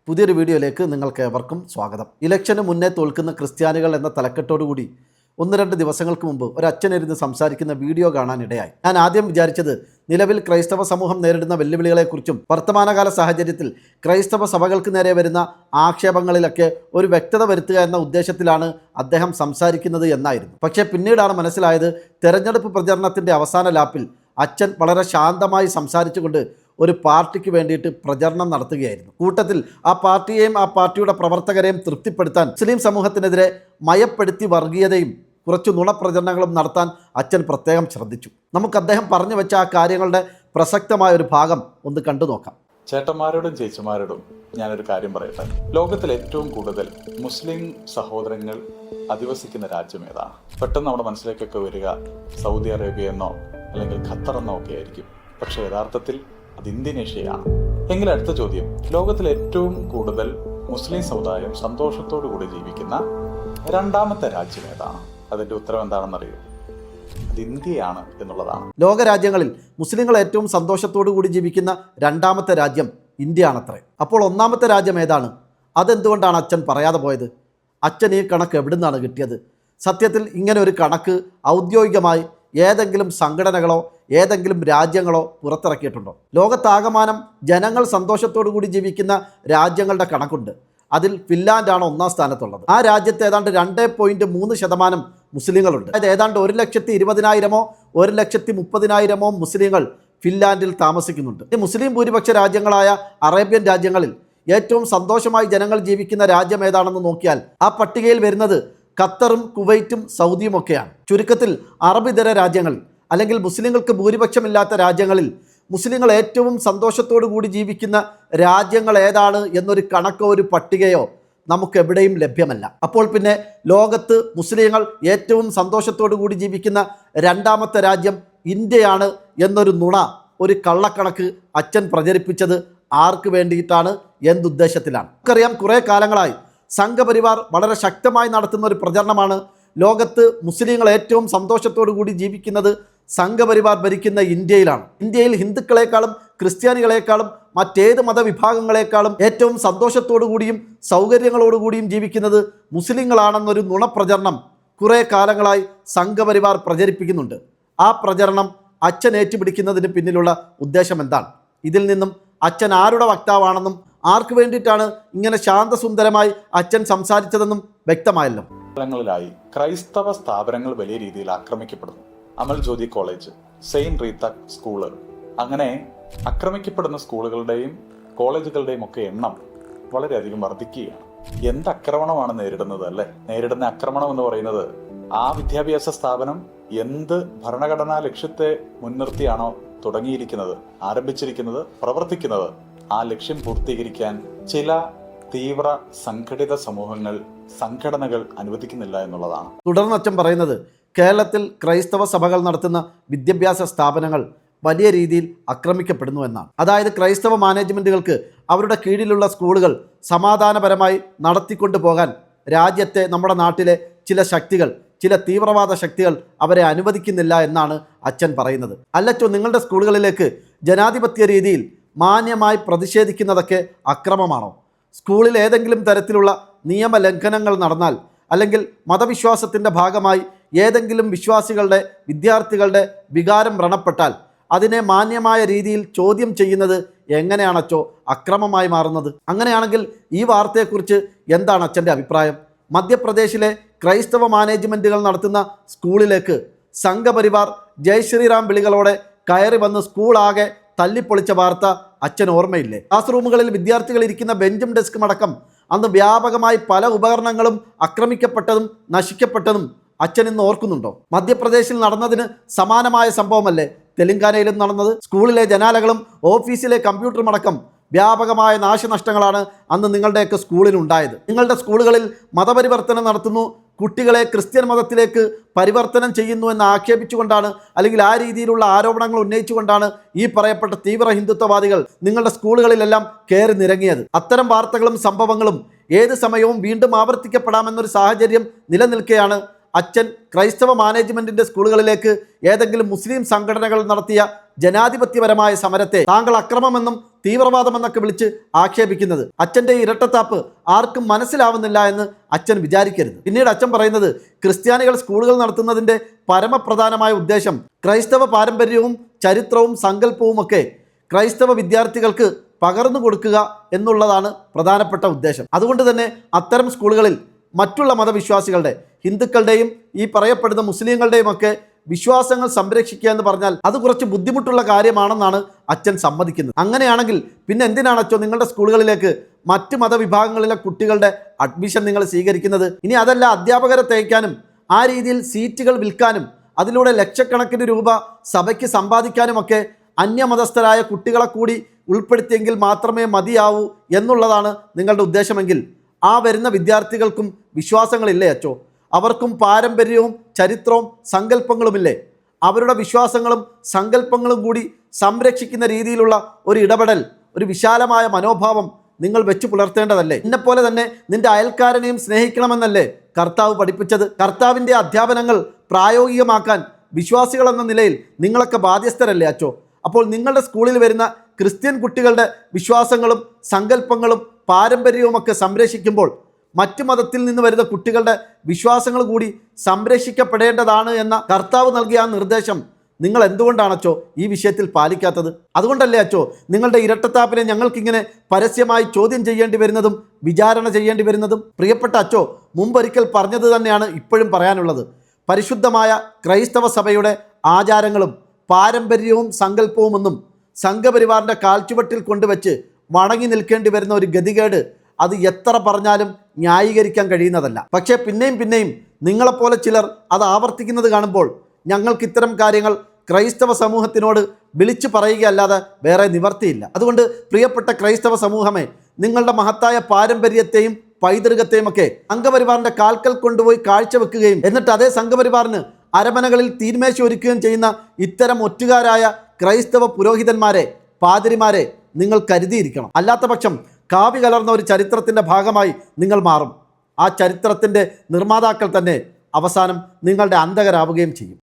പുതിയൊരു വീഡിയോയിലേക്ക് നിങ്ങൾക്ക് ഏവർക്കും സ്വാഗതം. ഇലക്ഷന് മുന്നേ തോൽക്കുന്ന ക്രിസ്ത്യാനികൾ എന്ന തലക്കെട്ടോടുകൂടി 1-2 ദിവസങ്ങൾക്ക് മുമ്പ് ഒരു അച്ഛനിരുന്ന് സംസാരിക്കുന്ന വീഡിയോ കാണാനിടയായി. ഞാൻ ആദ്യം വിചാരിച്ചത് നിലവിൽ ക്രൈസ്തവ സമൂഹം നേരിടുന്ന വെല്ലുവിളികളെക്കുറിച്ചും വർത്തമാനകാല സാഹചര്യത്തിൽ ക്രൈസ്തവ സഭകൾക്ക് നേരെ വരുന്ന ആക്ഷേപങ്ങളിലൊക്കെ ഒരു വ്യക്തത വരുത്തുക എന്ന ഉദ്ദേശത്തിലാണ് അദ്ദേഹം സംസാരിക്കുന്നത് എന്നായിരുന്നു. പക്ഷേ പിന്നീടാണ് മനസ്സിലായത്, തെരഞ്ഞെടുപ്പ് പ്രചരണത്തിൻ്റെ അവസാന ലാപ്പിൽ അച്ഛൻ വളരെ ശാന്തമായി സംസാരിച്ചുകൊണ്ട് ഒരു പാർട്ടിക്ക് വേണ്ടിയിട്ട് പ്രചരണം നടത്തുകയായിരുന്നു. കൂട്ടത്തിൽ ആ പാർട്ടിയെയും ആ പാർട്ടിയുടെ പ്രവർത്തകരെയും തൃപ്തിപ്പെടുത്താൻ മുസ്ലിം സമൂഹത്തിനെതിരെ മയപ്പെടുത്തി വർഗീയതയും കുറച്ച് നുണപ്രചരണങ്ങളും നടത്താൻ അച്ഛൻ പ്രത്യേകം ശ്രദ്ധിച്ചു. നമുക്ക് അദ്ദേഹം പറഞ്ഞു വെച്ച ആ കാര്യങ്ങളുടെ പ്രസക്തമായ ഒരു ഭാഗം ഒന്ന് കണ്ടു നോക്കാം. ചേട്ടന്മാരോടും ചേച്ചിമാരോടും ഞാനൊരു കാര്യം പറയട്ടെ. ലോകത്തിൽ ഏറ്റവും കൂടുതൽ മുസ്ലിം സഹോദരങ്ങൾ അധിവസിക്കുന്ന രാജ്യം ഏതാണ്? പെട്ടെന്ന് നമ്മുടെ മനസ്സിലേക്കൊക്കെ വരിക സൗദി അറേബ്യ എന്നോ അല്ലെങ്കിൽ ഖത്തർ എന്നോ ഒക്കെ ആയിരിക്കും. പക്ഷെ യഥാർത്ഥത്തിൽ അത് ഇന്തോനേഷ്യയാണ്. എങ്കിൽ അടുത്ത ചോദ്യം, ലോകത്തിൽ ഏറ്റവും കൂടുതൽ മുസ്ലിം സമുദായം സന്തോഷത്തോടു കൂടി ജീവിക്കുന്ന രണ്ടാമത്തെ രാജ്യം ഏതാണ്? അതിന്റെ ഉത്തരം എന്താണെന്നറിയോ? അത് ഇന്ത്യയാണ് എന്നുള്ളതാണ്. ലോകരാജ്യങ്ങളിൽ മുസ്ലിങ്ങൾ ഏറ്റവും സന്തോഷത്തോടു കൂടി ജീവിക്കുന്ന രണ്ടാമത്തെ രാജ്യം ഇന്ത്യയാണത്രേ. അപ്പോൾ ഒന്നാമത്തെ രാജ്യം ഏതാണ്? അതെന്തുകൊണ്ടാണ് അച്ഛൻ പറയാതെ പോയത്? അച്ഛൻ ഈ കണക്ക് എവിടെ നിന്നാണ് കിട്ടിയത്? സത്യത്തിൽ ഇങ്ങനെ ഒരു കണക്ക് ഔദ്യോഗികമായി ഏതെങ്കിലും സംഘടനകളോ ഏതെങ്കിലും രാജ്യങ്ങളോ പുറത്തിറക്കിയിട്ടുണ്ടോ? ലോകത്താകമാനം ജനങ്ങൾ സന്തോഷത്തോടു കൂടി ജീവിക്കുന്ന രാജ്യങ്ങളുടെ കണക്കുണ്ട്. അതിൽ ഫിൻലാൻഡാണ് 1-ാം സ്ഥാനത്തുള്ളത്. ആ രാജ്യത്ത് ഏതാണ്ട് 2.3% മുസ്ലിങ്ങളുണ്ട്. അതായത് ഏതാണ്ട് 1,20,000 1,30,000 മുസ്ലിങ്ങൾ ഫിൻലാൻഡിൽ താമസിക്കുന്നുണ്ട്. ഈ മുസ്ലിം ഭൂരിപക്ഷ രാജ്യങ്ങളായ അറേബ്യൻ രാജ്യങ്ങളിൽ ഏറ്റവും സന്തോഷമായി ജനങ്ങൾ ജീവിക്കുന്ന രാജ്യം ഏതാണെന്ന് നോക്കിയാൽ ആ പട്ടികയിൽ വരുന്നത് ഖത്തറും കുവൈറ്റും സൗദിയും ഒക്കെയാണ്. ചുരുക്കത്തിൽ അറബിതര രാജ്യങ്ങളിൽ അല്ലെങ്കിൽ മുസ്ലിങ്ങൾക്ക് ഭൂരിപക്ഷമില്ലാത്ത രാജ്യങ്ങളിൽ മുസ്ലിങ്ങൾ ഏറ്റവും സന്തോഷത്തോടു കൂടി ജീവിക്കുന്ന രാജ്യങ്ങൾ ഏതാണ് എന്നൊരു കണക്കോ ഒരു പട്ടികയോ നമുക്ക് എവിടെയും ലഭ്യമല്ല. അപ്പോൾ പിന്നെ ലോകത്ത് മുസ്ലിങ്ങൾ ഏറ്റവും സന്തോഷത്തോടു കൂടി ജീവിക്കുന്ന രണ്ടാമത്തെ രാജ്യം ഇന്ത്യയാണ് എന്നൊരു നുണ, ഒരു കള്ളക്കണക്ക് അച്ഛൻ പ്രചരിപ്പിച്ചത് ആർക്ക് വേണ്ടിയിട്ടാണ്, എന്തുദ്ദേശത്തിലാണ്? നമുക്കറിയാം, കുറേ കാലങ്ങളായി സംഘപരിവാർ വളരെ ശക്തമായി നടത്തുന്ന ഒരു പ്രചരണമാണ് ലോകത്ത് മുസ്ലിങ്ങൾ ഏറ്റവും സന്തോഷത്തോടു കൂടി ജീവിക്കുന്നത് സംഘപരിവാർ ഭരിക്കുന്ന ഇന്ത്യയിലാണ്. ഇന്ത്യയിൽ ഹിന്ദുക്കളെക്കാളും ക്രിസ്ത്യാനികളെക്കാളും മറ്റേത് മതവിഭാഗങ്ങളെക്കാളും ഏറ്റവും സന്തോഷത്തോടു കൂടിയും സൗകര്യങ്ങളോടുകൂടിയും ജീവിക്കുന്നത് മുസ്ലിങ്ങളാണെന്നൊരു നുണപ്രചരണം കുറേ കാലങ്ങളായി സംഘപരിവാർ പ്രചരിപ്പിക്കുന്നുണ്ട്. ആ പ്രചരണം അച്ഛൻ ഏറ്റുപിടിക്കുന്നതിന് പിന്നിലുള്ള ഉദ്ദേശം എന്താണ്? ഇതിൽ നിന്നും അച്ഛൻ ആരുടെ വക്താവാണെന്നും ആർക്ക് വേണ്ടിയിട്ടാണ് ഇങ്ങനെ ശാന്തസുന്ദരമായി അച്ഛൻ സംസാരിച്ചതെന്നും വ്യക്തമായല്ലോ. കാലങ്ങളിലായി ക്രൈസ്തവ സ്ഥാപനങ്ങൾ വലിയ രീതിയിൽ ആക്രമിക്കപ്പെടുന്നു. Amal Jyothi college, saint Rita school, അങ്ങനെ ആക്രമിക്കപ്പെടുന്ന സ്കൂളുകളുടെയും കോളേജുകളുടെയും ഒക്കെ എണ്ണം വളരെയധികം വർദ്ധിക്കുകയാണ്. എന്ത് ആക്രമണമാണ് നേരിടുന്നത് അല്ലേ? നേരിടുന്ന ആക്രമണം എന്ന് പറയുന്നത് ആ വിദ്യാഭ്യാസ സ്ഥാപനം എന്ത് ഭരണഘടനാ ലക്ഷ്യത്തെ മുൻനിർത്തിയാണോ തുടങ്ങിയിരിക്കുന്നത്, ആരംഭിച്ചിരിക്കുന്നത്, പ്രവർത്തിക്കുന്നത്, ആ ലക്ഷ്യം പൂർത്തീകരിക്കാൻ ചില തീവ്ര സംഘടിത സമൂഹങ്ങൾ, സംഘടനകൾ അനുവദിക്കുന്നില്ല എന്നുള്ളതാണ്. തുടർന്ന് അച്ഛൻ പറയുന്നത്, കേരളത്തിൽ ക്രൈസ്തവ സഭകൾ നടത്തുന്ന വിദ്യാഭ്യാസ സ്ഥാപനങ്ങൾ വലിയ രീതിയിൽ ആക്രമിക്കപ്പെടുന്നു എന്നാണ്. അതായത് ക്രൈസ്തവ മാനേജ്മെൻറ്റുകൾക്ക് അവരുടെ കീഴിലുള്ള സ്കൂളുകൾ സമാധാനപരമായി നടത്തിക്കൊണ്ടു പോകാൻ രാജ്യത്തെ, നമ്മുടെ നാട്ടിലെ ചില ശക്തികൾ, ചില തീവ്രവാദ ശക്തികൾ അവരെ അനുവദിക്കുന്നില്ല എന്നാണ് അച്ഛൻ പറയുന്നത്. അല്ലച്ചോ, നിങ്ങളുടെ സ്കൂളുകളിലേക്ക് ജനാധിപത്യ രീതിയിൽ മാന്യമായി പ്രതിഷേധിക്കുന്നതൊക്കെ അക്രമമാണോ? സ്കൂളിൽ ഏതെങ്കിലും തരത്തിലുള്ള നിയമലംഘനങ്ങൾ നടന്നാൽ അല്ലെങ്കിൽ മതവിശ്വാസത്തിൻ്റെ ഭാഗമായി ഏതെങ്കിലും വിശ്വാസികളുടെ, വിദ്യാർത്ഥികളുടെ വികാരം വ്രണപ്പെട്ടാൽ അതിനെ മാന്യമായ രീതിയിൽ ചോദ്യം ചെയ്യുന്നത് എങ്ങനെയാണച്ചോ അക്രമമായി മാറുന്നത്? അങ്ങനെയാണെങ്കിൽ ഈ വാർത്തയെക്കുറിച്ച് എന്താണ് അച്ഛൻ്റെ അഭിപ്രായം? മധ്യപ്രദേശിലെ ക്രൈസ്തവ മാനേജ്മെൻറ്റുകൾ നടത്തുന്ന സ്കൂളിലേക്ക് സംഘപരിവാർ ജയ് ശ്രീറാം വിളികളോടെ കയറി വന്ന് സ്കൂളാകെ തല്ലിപ്പൊളിച്ച വാർത്ത അച്ഛൻ ഓർമ്മയില്ലേ? ക്ലാസ് റൂമുകളിൽ വിദ്യാർത്ഥികൾ ഇരിക്കുന്ന ബെഞ്ചും ഡെസ്കും അടക്കം അന്ന് വ്യാപകമായി പല ഉപകരണങ്ങളും ആക്രമിക്കപ്പെട്ടതും നശിക്കപ്പെട്ടതും അച്ഛൻ ഇന്ന് ഓർക്കുന്നുണ്ടോ? മധ്യപ്രദേശിൽ നടന്നതിന് സമാനമായ സംഭവമല്ലേ തെലങ്കാനയിലും നടന്നത്? സ്കൂളിലെ ജനാലകളും ഓഫീസിലെ കമ്പ്യൂട്ടറും അടക്കം വ്യാപകമായ നാശനഷ്ടങ്ങളാണ് അന്ന് നിങ്ങളുടെയൊക്കെ സ്കൂളിലുണ്ടായത്. നിങ്ങളുടെ സ്കൂളുകളിൽ മതപരിവർത്തനം നടത്തുന്നു, കുട്ടികളെ ക്രിസ്ത്യൻ മതത്തിലേക്ക് പരിവർത്തനം ചെയ്യുന്നു എന്ന് ആക്ഷേപിച്ചുകൊണ്ടാണ്, അല്ലെങ്കിൽ ആ രീതിയിലുള്ള ആരോപണങ്ങൾ ഉന്നയിച്ചുകൊണ്ടാണ് ഈ പറയപ്പെട്ട തീവ്ര ഹിന്ദുത്വവാദികൾ നിങ്ങളുടെ സ്കൂളുകളിലെല്ലാം കയറി നിരങ്ങിയത്. അത്തരം വാർത്തകളും സംഭവങ്ങളും ഏത് സമയവും വീണ്ടും ആവർത്തിക്കപ്പെടാമെന്നൊരു സാഹചര്യം നിലനിൽക്കെയാണ് അച്ഛൻ ക്രൈസ്തവ മാനേജ്മെൻറ്റിൻ്റെ സ്കൂളുകളിലേക്ക് ഏതെങ്കിലും മുസ്ലിം സംഘടനകൾ നടത്തിയ ജനാധിപത്യപരമായ സമരത്തെ താങ്കൾ അക്രമമെന്നും തീവ്രവാദം എന്നൊക്കെ വിളിച്ച് ആക്ഷേപിക്കുന്നത്. അച്ഛൻ്റെ ഈ ഇരട്ടത്താപ്പ് ആർക്കും മനസ്സിലാവുന്നില്ല എന്ന് അച്ഛൻ വിചാരിക്കരുത്. പിന്നീട് അച്ഛൻ പറയുന്നത് ക്രിസ്ത്യാനികൾ സ്കൂളുകൾ നടത്തുന്നതിൻ്റെ പരമപ്രധാനമായ ഉദ്ദേശം ക്രൈസ്തവ പാരമ്പര്യവും ചരിത്രവും സങ്കല്പവും ഒക്കെ ക്രൈസ്തവ വിദ്യാർത്ഥികൾക്ക് പകർന്നു കൊടുക്കുക എന്നുള്ളതാണ് പ്രധാനപ്പെട്ട ഉദ്ദേശം. അതുകൊണ്ട് തന്നെ അത്തരം സ്കൂളുകളിൽ മറ്റുള്ള മതവിശ്വാസികളുടെ, ഹിന്ദുക്കളുടെയും ഈ പറയപ്പെടുന്ന മുസ്ലിങ്ങളുടെയും ഒക്കെ വിശ്വാസങ്ങൾ സംരക്ഷിക്കുക എന്ന് പറഞ്ഞാൽ അത് കുറച്ച് ബുദ്ധിമുട്ടുള്ള കാര്യമാണെന്നാണ് അച്ഛൻ സമ്മതിക്കുന്നത്. അങ്ങനെയാണെങ്കിൽ പിന്നെ എന്തിനാണ് അച്ഛൻ നിങ്ങളുടെ സ്കൂളുകളിലേക്ക് മറ്റ് മതവിഭാഗങ്ങളിലെ കുട്ടികളുടെ അഡ്മിഷൻ നിങ്ങൾ സ്വീകരിക്കുന്നത്? ഇനി അതല്ല, അധ്യാപകരെ തേക്കാനും ആ രീതിയിൽ സീറ്റുകൾ വിൽക്കാനും അതിലൂടെ ലക്ഷക്കണക്കിന് രൂപ സഭയ്ക്ക് സമ്പാദിക്കാനുമൊക്കെ അന്യമതസ്ഥരായ കുട്ടികളെ കൂടി ഉൾപ്പെടുത്തിയെങ്കിൽ മാത്രമേ മതിയാവൂ എന്നുള്ളതാണ് നിങ്ങളുടെ ഉദ്ദേശമെങ്കിൽ ആ വരുന്ന വിദ്യാർത്ഥികൾക്കും വിശ്വാസങ്ങളില്ലേ അച്ചോ? അവർക്കും പാരമ്പര്യവും ചരിത്രവും സങ്കല്പങ്ങളുമില്ലേ? അവരുടെ വിശ്വാസങ്ങളും സങ്കല്പങ്ങളും കൂടി സംരക്ഷിക്കുന്ന രീതിയിലുള്ള ഒരു ഇടപെടൽ, ഒരു വിശാലമായ മനോഭാവം നിങ്ങൾ വെച്ച് പുലർത്തേണ്ടതല്ലേ? എന്നെപ്പോലെ തന്നെ നിന്റെ അയൽക്കാരനെയും സ്നേഹിക്കണമെന്നല്ലേ കർത്താവ് പഠിപ്പിച്ചത്? കർത്താവിൻ്റെ അധ്യാപനങ്ങൾ പ്രായോഗികമാക്കാൻ വിശ്വാസികൾ എന്ന നിലയിൽ നിങ്ങളൊക്കെ ബാധ്യസ്ഥരല്ലേ അച്ചോ? അപ്പോൾ നിങ്ങളുടെ സ്കൂളിൽ വരുന്ന ക്രിസ്ത്യൻ കുട്ടികളുടെ വിശ്വാസങ്ങളും സങ്കല്പങ്ങളും പാരമ്പര്യവുമൊക്കെ സംരക്ഷിക്കുമ്പോൾ മറ്റു മതത്തിൽ നിന്ന് വരുന്ന കുട്ടികളുടെ വിശ്വാസങ്ങൾ കൂടി സംരക്ഷിക്കപ്പെടേണ്ടതാണ് എന്ന കർത്താവ് നൽകിയ ആ നിർദ്ദേശം നിങ്ങൾ എന്തുകൊണ്ടാണച്ചോ ഈ വിഷയത്തിൽ പാലിക്കാത്തത്? അതുകൊണ്ടല്ലേ അച്ചോ നിങ്ങളുടെ ഇരട്ടത്താപ്പിനെ ഞങ്ങൾക്കിങ്ങനെ പരസ്യമായി ചോദ്യം ചെയ്യേണ്ടി വരുന്നതും വിചാരണ ചെയ്യേണ്ടി വരുന്നതും? പ്രിയപ്പെട്ട അച്ചോ, മുമ്പൊരിക്കൽ പറഞ്ഞത് തന്നെയാണ് ഇപ്പോഴും പറയാനുള്ളത്. പരിശുദ്ധമായ ക്രൈസ്തവ സഭയുടെ ആചാരങ്ങളും പാരമ്പര്യവും സങ്കല്പവുമൊന്നും സംഘപരിവാറിൻ്റെ കാൽച്ചുവട്ടിൽ കൊണ്ടുവച്ച് വണങ്ങി നിൽക്കേണ്ടി വരുന്ന ഒരു ഗതികേട് അത് എത്ര പറഞ്ഞാലും ന്യായീകരിക്കാൻ കഴിയുന്നതല്ല. പക്ഷേ പിന്നെയും നിങ്ങളെപ്പോലെ ചിലർ അത് ആവർത്തിക്കുന്നത് കാണുമ്പോൾ ഞങ്ങൾക്ക് ഇത്തരം കാര്യങ്ങൾ ക്രൈസ്തവ സമൂഹത്തിനോട് വിളിച്ചു പറയുകയല്ലാതെ വേറെ നിവർത്തിയില്ല. അതുകൊണ്ട് പ്രിയപ്പെട്ട ക്രൈസ്തവ സമൂഹമേ, നിങ്ങളുടെ മഹത്തായ പാരമ്പര്യത്തെയും പൈതൃകത്തെയും ഒക്കെ സംഘപരിവാറിൻ്റെ കാൽക്കൽ കൊണ്ടുപോയി കാഴ്ചവെക്കുകയും എന്നിട്ട് അതേ സംഘപരിവാറിന് അരമനകളിൽ തീന്മേശ ഒരുക്കുകയും ചെയ്യുന്ന ഇത്തരം ഒറ്റുകാരായ ക്രൈസ്തവ പുരോഹിതന്മാരെ, പാതിരിമാരെ നിങ്ങൾ കരുതിയിരിക്കണം. അല്ലാത്ത പക്ഷം കാവ്യ കലർന്ന ഒരു ചരിത്രത്തിൻ്റെ ഭാഗമായി നിങ്ങൾ മാറും. ആ ചരിത്രത്തിൻ്റെ നിർമ്മാതാക്കൾ തന്നെ അവസാനം നിങ്ങളുടെ അന്ധകരാവുകയും ചെയ്യും.